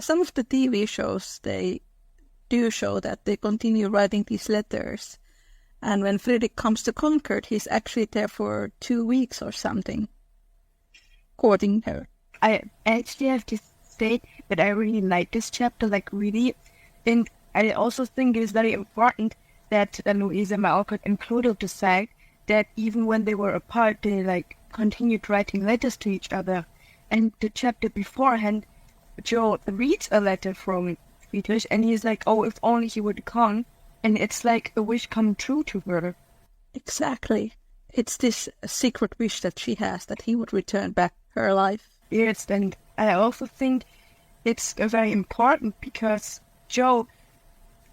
some of the TV shows, they do show that they continue writing these letters. And when Friedrich comes to Concord, he's actually there for 2 weeks or something, courting her. I actually have to say that I really like this chapter, like really. And I also think it is very important that Louisa May Alcott included the fact that even when they were apart, they like continued writing letters to each other. And the chapter beforehand, Joe reads a letter from Friedrich, and he's like, "Oh, if only he would come." And it's like a wish come true to her. Exactly. It's this secret wish that she has, that he would return back to her life. Yes, and I also think it's very important because Joe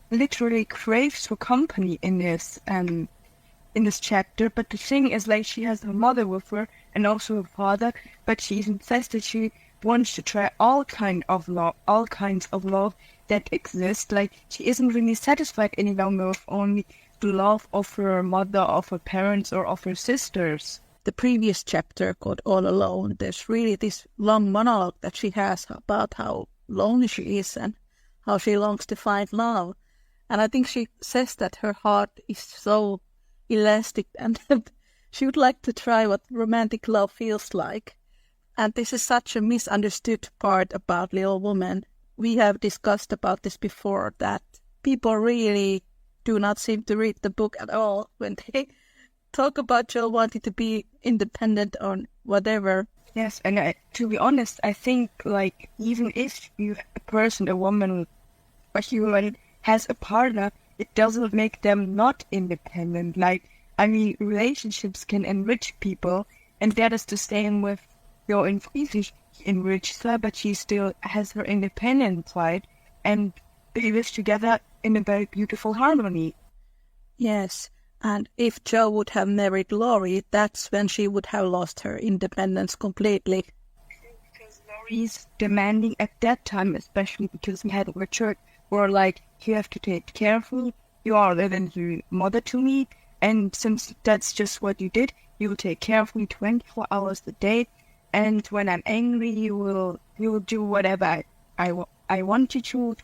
literally craves for company in this chapter. But the thing is, like, she has her mother with her and also her father, but she even says that she wants to try all kinds of love that exist. Like, she isn't really satisfied any longer with only the love of her mother, of her parents, or of her sisters. The previous chapter called All Alone, there's really this long monologue that she has about how lonely she is and how she longs to find love. And I think she says that her heart is so elastic and that she would like to try what romantic love feels like. And this is such a misunderstood part about Little Woman. We have discussed about this before, that people really do not seem to read the book at all when they talk about Joe wanting to be independent or whatever. Yes, and to be honest, I think, like, even if a woman, a human, has a partner, it doesn't make them not independent. Like, I mean, relationships can enrich people, and that is the same with Joe and Friedrich. He enriches her, but she still has her independent side, and they live together in a very beautiful harmony. Yes, and if Joe would have married Laurie, that's when she would have lost her independence completely. Because Laurie's demanding at that time, especially because he had matured, were like, "You have to take care of me, you are the mother to me, and since that's just what you did, you will take care of me 24 hours a day, and when I'm angry, you will do whatever I want you to,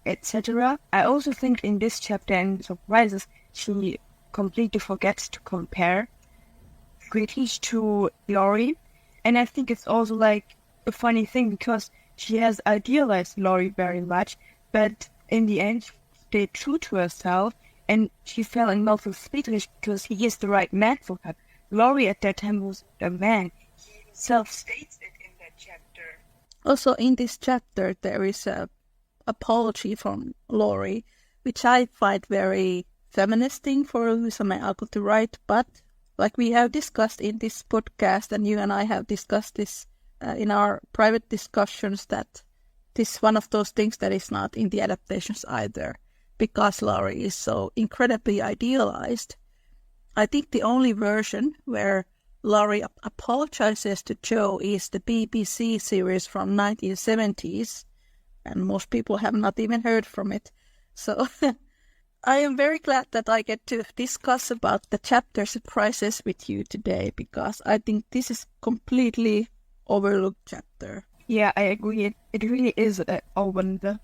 etc." I also think in this chapter, and surprises, she completely forgets to compare Friedrich to Laurie. And I think it's also like a funny thing because she has idealized Laurie very much, but in the end she stayed true to herself and she fell in love with Friedrich because he is the right man for her. Laurie at that time was a man. He himself states it in that chapter. Also in this chapter there is a apology from Laurie, which I find very feminist thing for Louisa May Alcott to write, but like we have discussed in this podcast, and you and I have discussed this in our private discussions, that this is one of those things that is not in the adaptations either, because Laurie is so incredibly idealized. I think the only version where Laurie apologizes to Joe is the BBC series from 1970s, and most people have not even heard from it. So I am very glad that I get to discuss about the chapter surprises with you today, because I think this is completely overlooked chapter. Yeah, I agree. It really is overlooked.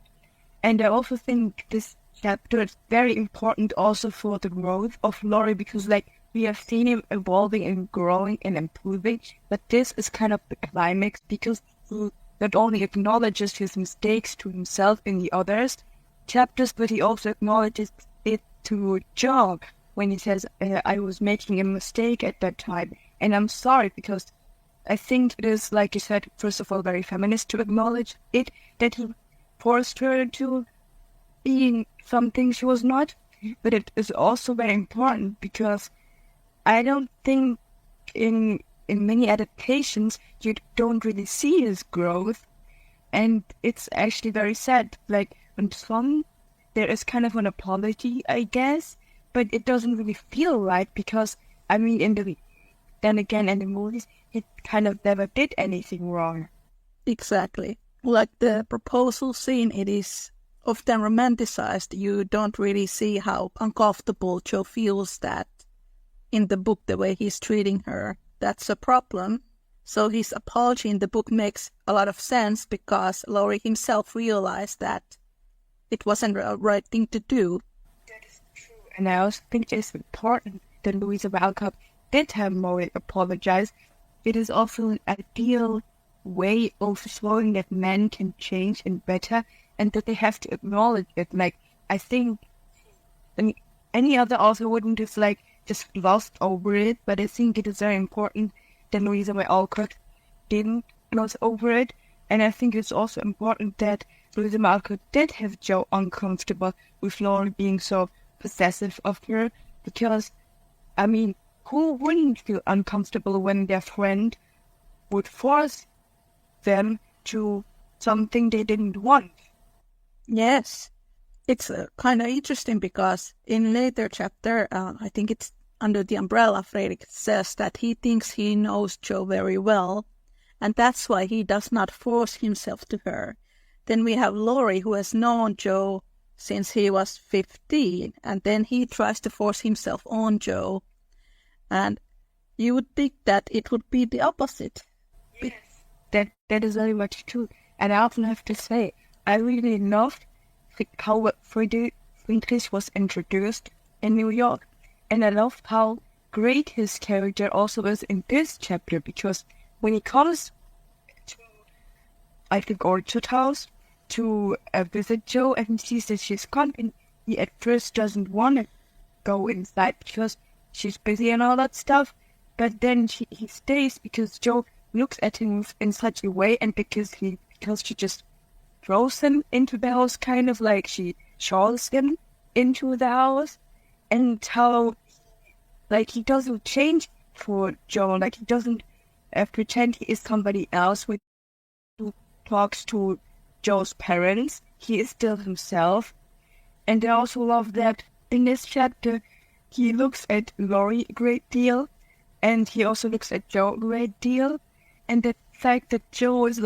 And I also think this chapter is very important also for the growth of Laurie, because like we have seen him evolving and growing and improving, but this is kind of the climax because he not only acknowledges his mistakes to himself and the others chapters, but he also acknowledges it to Joe when he says, "I was making a mistake at that time, and I'm sorry," because I think it is, like you said, first of all, very feminist to acknowledge it, that he forced her to being something she was not, but it is also very important because I don't think in many adaptations you don't really see his growth, and it's actually very sad. Like in some, there is kind of an apology, I guess, but it doesn't really feel right because I mean, in the movies, he kind of never did anything wrong. Exactly. Like the proposal scene, it is often romanticized. You don't really see how uncomfortable Joe feels that in the book, the way he's treating her. That's a problem. So his apology in the book makes a lot of sense because Laurie himself realized that it wasn't the right thing to do. That is true. And I also think it's important that Louisa May Alcott did have Laurie apologize. It is also an ideal way of showing that men can change and better, and that they have to acknowledge it. Like, I think any other author wouldn't have just glossed over it, but I think it is very important that Louisa May Alcott didn't gloss over it. And I think it's also important that Louisa May Alcott did have Jo uncomfortable with Laurie being so possessive of her, because, I mean, who wouldn't feel uncomfortable when their friend would force them to something they didn't want? Yes, it's kind of interesting because in later chapter, I think it's under the umbrella, Friedrich says that he thinks he knows Jo very well, and that's why he does not force himself to her. Then we have Laurie, who has known Jo since he was 15, and then he tries to force himself on Jo. And you would think that it would be the opposite. Yes, that is very much true. And I often have to say, I really loved how Friedrich was introduced in New York. And I loved how great his character also is in this chapter, because when he comes to, I think, Orchard House to visit Jo and he sees that she's gone, and he at first doesn't want to go inside because she's busy and all that stuff. But then he stays because Jo looks at him in such a way, and because she just throws him into the house, kind of like she shawls him into the house, and how he doesn't change for Jo, like he doesn't pretend he is somebody else who talks to Jo's parents. He is still himself. And I also love that in this chapter he looks at Laurie a great deal, and he also looks at Jo a great deal, and the fact that Jo is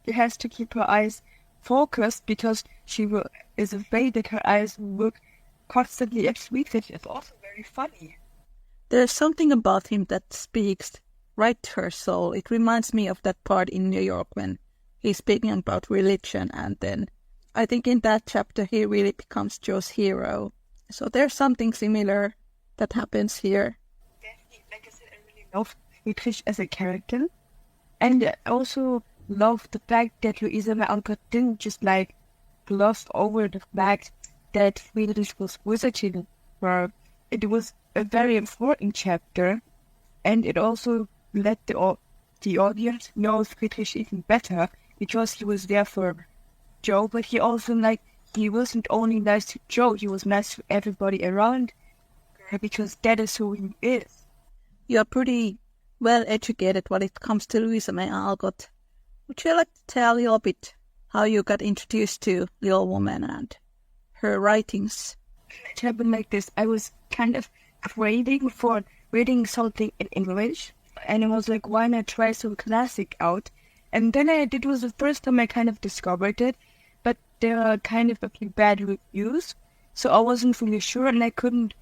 she has to keep her eyes focused because she is afraid that her eyes will look constantly at Friedrich is also very funny. There's something about him that speaks right to her soul. It reminds me of that part in New York when he's speaking about religion, and then I think in that chapter he really becomes Jo's hero. So there's something similar that happens here. Definitely, like I said, I really love Friedrich as a character, and I also love the fact that Louisa May Alcott didn't just gloss over the fact that Friedrich was visiting her. It was a very important chapter, and it also let the audience know Friedrich even better, because he was there for Jo, but he also he wasn't only nice to Jo, he was nice to everybody around her, because that is who he is. You're pretty well educated when it comes to Louisa May Alcott. Would you like to tell a little bit how you got introduced to Little Woman and her writings? It happened like this. I was kind of craving for reading something in English, and I was like, why not try some classic out? And then it was the first time I kind of discovered it, but there are kind of a few bad reviews, so I wasn't really sure, and I couldn't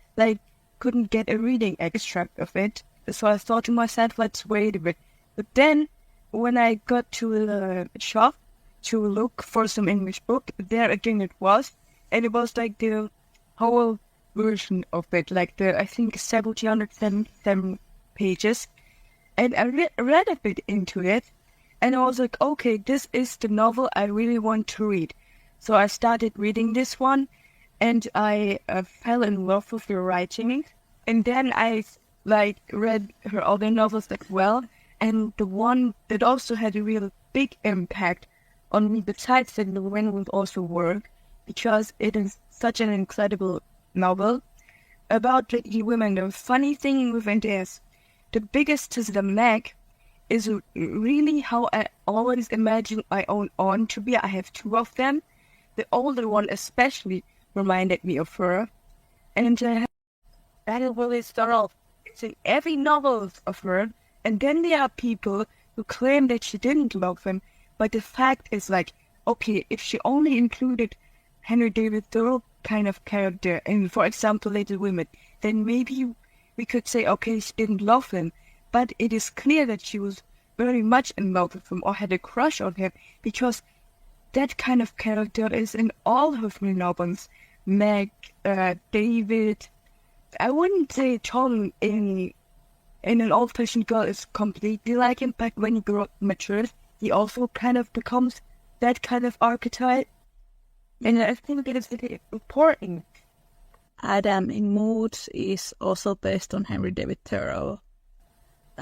get a reading extract of it. So I thought to myself, let's wait a bit. But then, when I got to the shop to look for some English book, there again it was, and it was the whole version of it, I think 777 pages, and I read a bit into it, and I was like, okay, this is the novel I really want to read. So I started reading this one, and I fell in love with her writing, and then I read her other novels as well, and the one that also had a real big impact on me besides that the When Will Also Work, because it is such an incredible novel about the women. The funny thing with it is, the biggest to the Meg is really how I always imagine my own aunt to be. I have two of them. The older one especially reminded me of her, and that is really thorough. It's in every novel of her, and then there are people who claim that she didn't love him, but the fact is okay, if she only included Henry David Thoreau kind of character in, for example, Little Women, then maybe we could say, okay, she didn't love him, but it is clear that she was very much in love with him or had a crush on him, because that kind of character is in all of my novels. Meg, David. I wouldn't say Tom in an old-fashioned girl is completely like him, but when he matures, he also kind of becomes that kind of archetype. And I think it is really important. Adam in Moods is also based on Henry David Thoreau.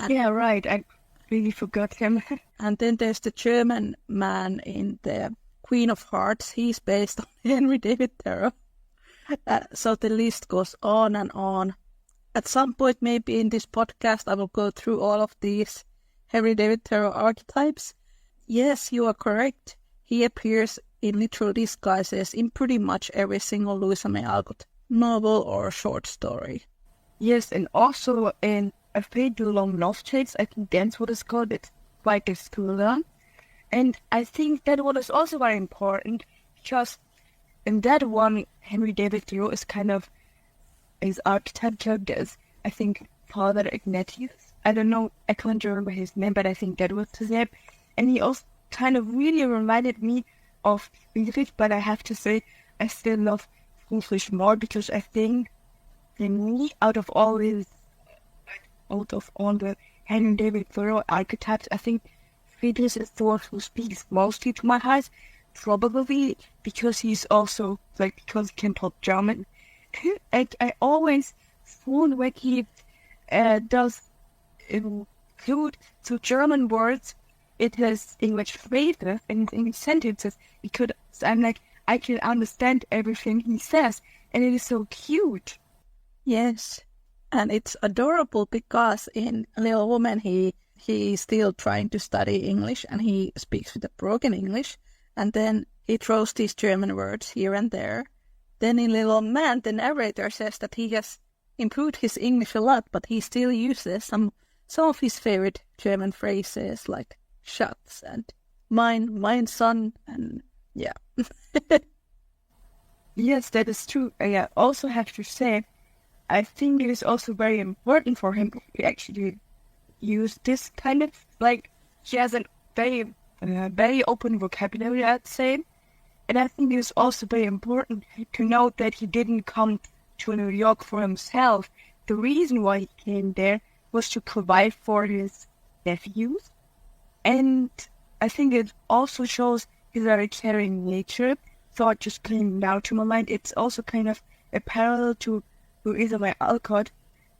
Yeah, right. I really forgot him. And then there's the German man in the Queen of Hearts. He's based on Henry David Thoreau. So the list goes on and on. At some point, maybe in this podcast, I will go through all of these Henry David Thoreau archetypes. Yes, you are correct. He appears in literal disguises in pretty much every single Louisa May Alcott novel or short story. Yes, and also in A Fade to Long Lost Shades, I think that's what it's called. It's quite a school. And I think that one is also very important, because in that one, Henry David Thoreau is kind of his archetype character is, I think, Father Ignatius. I don't know, I can't remember his name, but I think that was his name. And he also kind of really reminded me of Friedrich, but I have to say, I still love Friedrich more, because I think, for me, out of all the Henry David Thoreau archetypes, I think Friedrich is the one who speaks mostly to my heart, probably because he's also, because he can talk German. And I always found when he does include two German words, it has English phrases and English sentences, because I'm like, I can understand everything he says, and it is so cute. Yes, and it's adorable because in Little Woman he's still trying to study English and he speaks with a broken English, and then he throws these German words here and there. Then in Little Man, the narrator says that he has improved his English a lot, but he still uses some of his favorite German phrases like Schatz and mein Son, and yeah. Yes, that is true. I also have to say, I think it is also very important for him to actually use this kind of, he has a very open vocabulary, I'd say. And I think it's also very important to note that he didn't come to New York for himself. The reason why he came there was to provide for his nephews. And I think it also shows his very caring nature. Thought just came now to my mind. It's also kind of a parallel to Louisa May Alcott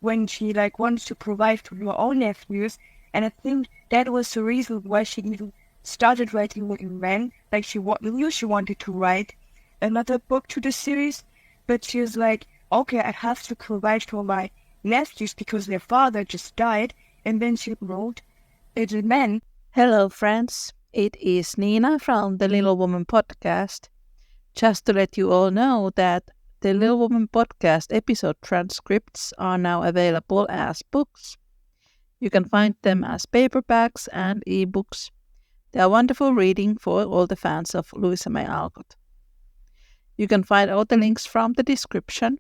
when she wants to provide for her own nephews. And I think that was the reason why she even started writing Little Men. She knew she wanted to write another book to the series, but she was like, okay, I have to provide for my nephews because their father just died. And then she wrote Little Men. Hello friends, it is Niina from the Little Woman podcast. Just to let you all know that the Little Woman podcast episode transcripts are now available as books. You can find them as paperbacks and ebooks. They are wonderful reading for all the fans of Louisa May Alcott. You can find all the links from the description.